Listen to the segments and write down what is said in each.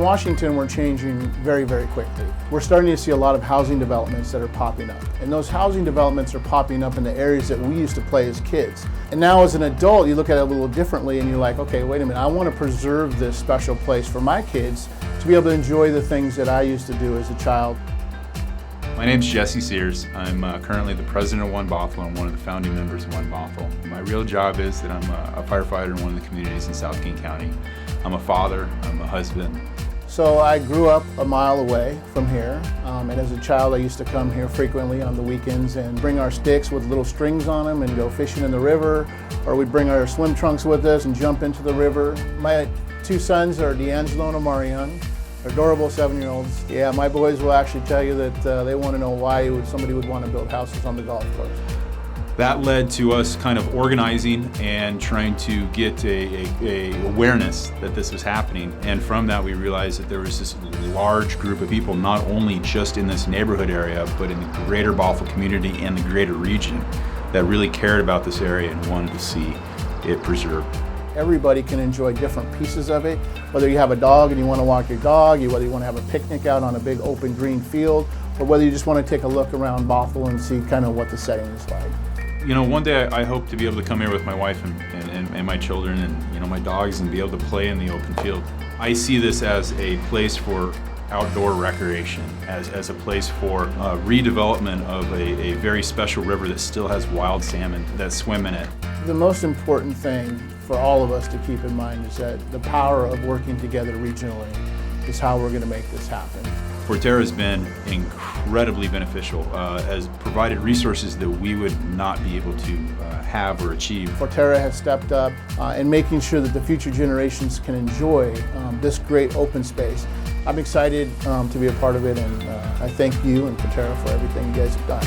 Washington, we're changing very, very quickly. We're starting to see a lot of housing developments that are popping up. And those housing developments are popping up in the areas that we used to play as kids. And now as an adult, you look at it a little differently and you're like, okay, wait a minute, I want to preserve this special place for my kids to be able to enjoy the things that I used to do as a child. My name's Jesse Sears. I'm currently the president of One Bothell and one of the founding members of One Bothell. My real job is that I'm a firefighter in one of the communities in South King County. I'm a father, I'm a husband. So I grew up a mile away from here, and as a child I used to come here frequently on the weekends and bring our sticks with little strings on them and go fishing in the river, or we'd bring our swim trunks with us and jump into the river. My two sons are D'Angelo and Omarion. Adorable 7-year-olds. Yeah, my boys will actually tell you that they want to know why somebody would want to build houses on the golf course. That led to us kind of organizing and trying to get a awareness that this was happening. And from that we realized that there was this large group of people, not only just in this neighborhood area, but in the greater Bothell community and the greater region, that really cared about this area and wanted to see it preserved. Everybody can enjoy different pieces of it, whether you have a dog and you want to walk your dog, whether you want to have a picnic out on a big open green field, or whether you just want to take a look around Bothell and see kind of what the setting is like. You know, one day I hope to be able to come here with my wife and my children and, you know, my dogs and be able to play in the open field. I see this as a place for outdoor recreation, as a place for redevelopment of a very special river that still has wild salmon that swim in it. The most important thing for all of us to keep in mind is that the power of working together regionally is how we're going to make this happen. Forterra has been incredibly beneficial, has provided resources that we would not be able to have or achieve. Forterra has stepped up in making sure that the future generations can enjoy this great open space. I'm excited to be a part of it, and I thank you and Forterra for everything you guys have done.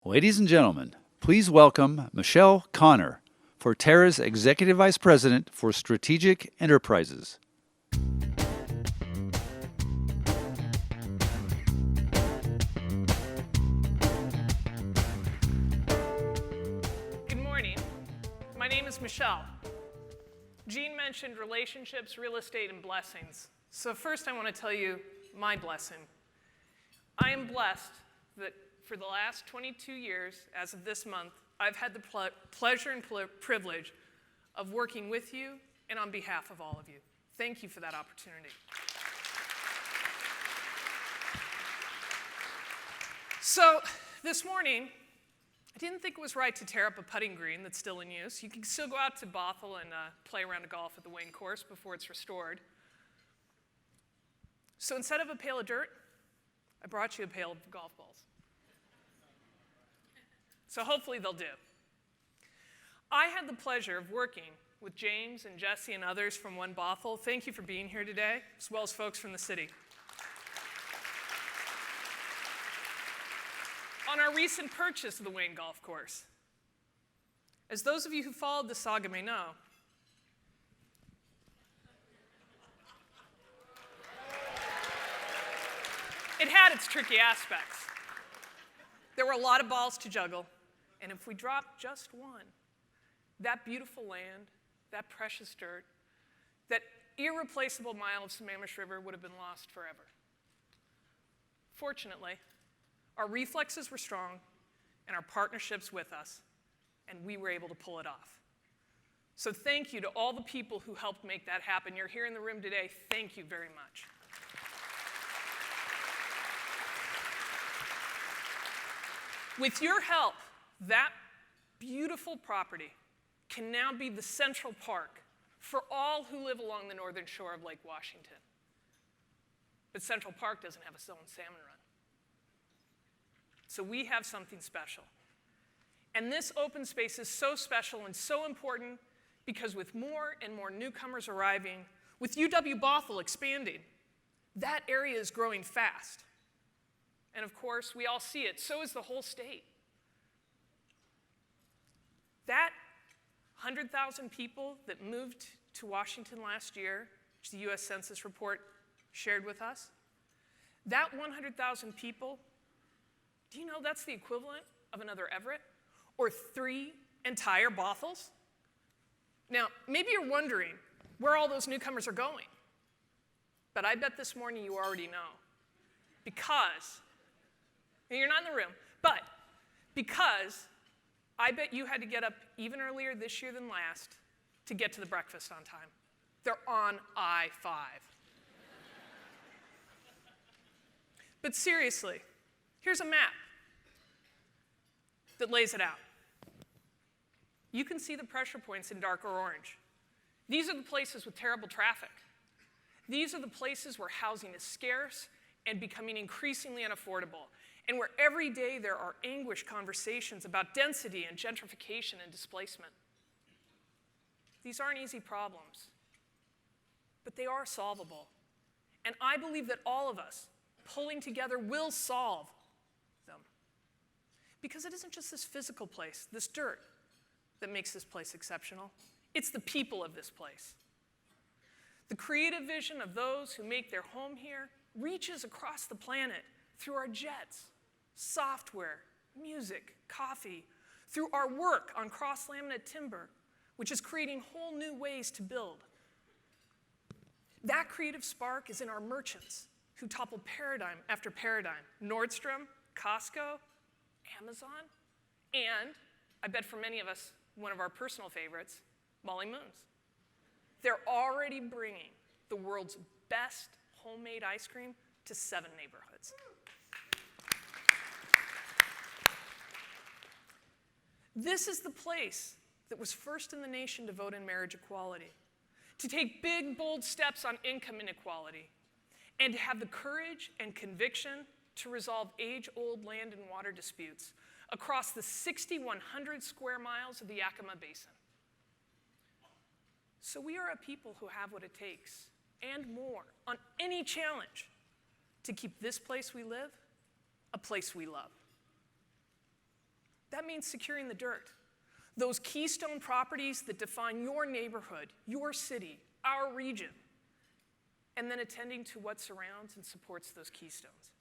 Ladies and gentlemen, please welcome Michelle Connor, Forterra's Executive Vice President for Strategic Enterprises. Good morning. My name is Michelle. Jean mentioned relationships, real estate, and blessings. So first I want to tell you my blessing. I am blessed that for the last 22 years, as of this month, I've had the pleasure and privilege of working with you and on behalf of all of you. Thank you for that opportunity. So this morning, I didn't think it was right to tear up a putting green that's still in use. You can still go out to Bothell and play around a golf at the Wayne course before it's restored. So instead of a pail of dirt, I brought you a pail of golf balls. So hopefully they'll do. I had the pleasure of working with James and Jesse and others from One Bothell. Thank you for being here today, as well as folks from the city. On our recent purchase of the Wayne Golf Course. As those of you who followed the saga may know, it had its tricky aspects. There were a lot of balls to juggle. And if we dropped just one, that beautiful land, that precious dirt, that irreplaceable mile of Sammamish River would have been lost forever. Fortunately, our reflexes were strong and our partnerships with us, and we were able to pull it off. So thank you to all the people who helped make that happen. You're here in the room today. Thank you very much. With your help, that beautiful property can now be the central park for all who live along the northern shore of Lake Washington. But Central Park doesn't have its own salmon run. So we have something special. And this open space is so special and so important because with more and more newcomers arriving, with UW Bothell expanding, that area is growing fast. And of course, we all see it. So is the whole state. That 100,000 people that moved to Washington last year, which the U.S. Census report shared with us, that 100,000 people, do you know that's the equivalent of another Everett or 3 entire Bothels? Now, maybe you're wondering where all those newcomers are going. But I bet this morning you already know. Because, and you're not in the room, but because I bet you had to get up even earlier this year than last to get to the breakfast on time. They're on I-5. But seriously, here's a map that lays it out. You can see the pressure points in darker orange. These are the places with terrible traffic. These are the places where housing is scarce and becoming increasingly unaffordable, and where every day there are anguished conversations about density and gentrification and displacement. These aren't easy problems, but they are solvable. And I believe that all of us, pulling together, will solve them. Because it isn't just this physical place, this dirt, that makes this place exceptional. It's the people of this place. The creative vision of those who make their home here reaches across the planet through our jets, software, music, coffee, through our work on cross-laminate timber, which is creating whole new ways to build. That creative spark is in our merchants who topple paradigm after paradigm. Nordstrom, Costco, Amazon, and, I bet for many of us, one of our personal favorites, Molly Moon's. They're already bringing the world's best homemade ice cream to 7 neighborhoods. This is the place that was first in the nation to vote in marriage equality, to take big, bold steps on income inequality, and to have the courage and conviction to resolve age-old land and water disputes across the 6,100 square miles of the Yakima Basin. So we are a people who have what it takes, and more, on any challenge, to keep this place we live a place we love. That means securing the dirt, those keystone properties that define your neighborhood, your city, our region, and then attending to what surrounds and supports those keystones.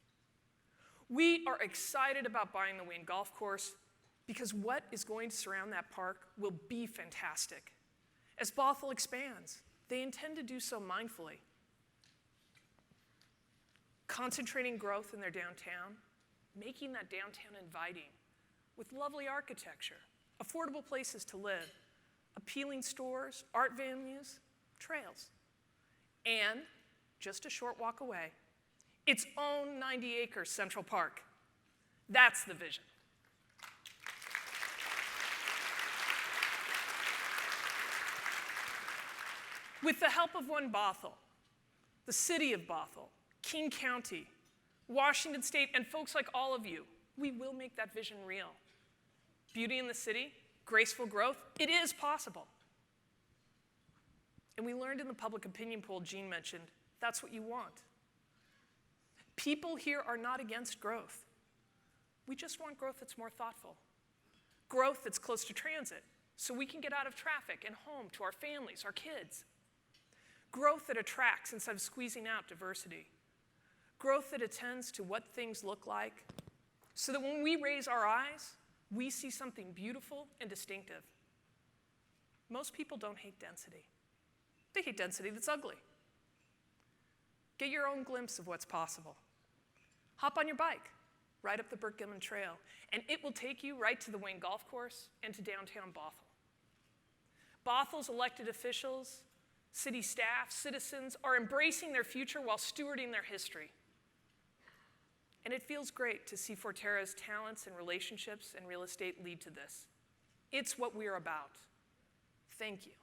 We are excited about buying the Wayne Golf Course because what is going to surround that park will be fantastic. As Bothell expands, they intend to do so mindfully, concentrating growth in their downtown, making that downtown inviting with lovely architecture, affordable places to live, appealing stores, art venues, trails, and just a short walk away, its own 90-acre Central Park. That's the vision. With the help of One Bothell, the city of Bothell, King County, Washington State, and folks like all of you, we will make that vision real. Beauty in the city, graceful growth, it is possible. And we learned in the public opinion poll Jean mentioned, that's what you want. People here are not against growth. We just want growth that's more thoughtful. Growth that's close to transit, so we can get out of traffic and home to our families, our kids. Growth that attracts instead of squeezing out diversity. Growth that attends to what things look like, so that when we raise our eyes, we see something beautiful and distinctive. Most people don't hate density. They hate density that's ugly. Get your own glimpse of what's possible. Hop on your bike, ride up the Burt Gilman Trail, and it will take you right to the Wayne Golf Course and to downtown Bothell. Bothell's elected officials, city staff, citizens are embracing their future while stewarding their history. And it feels great to see Forterra's talents and relationships and real estate lead to this. It's what we're about. Thank you.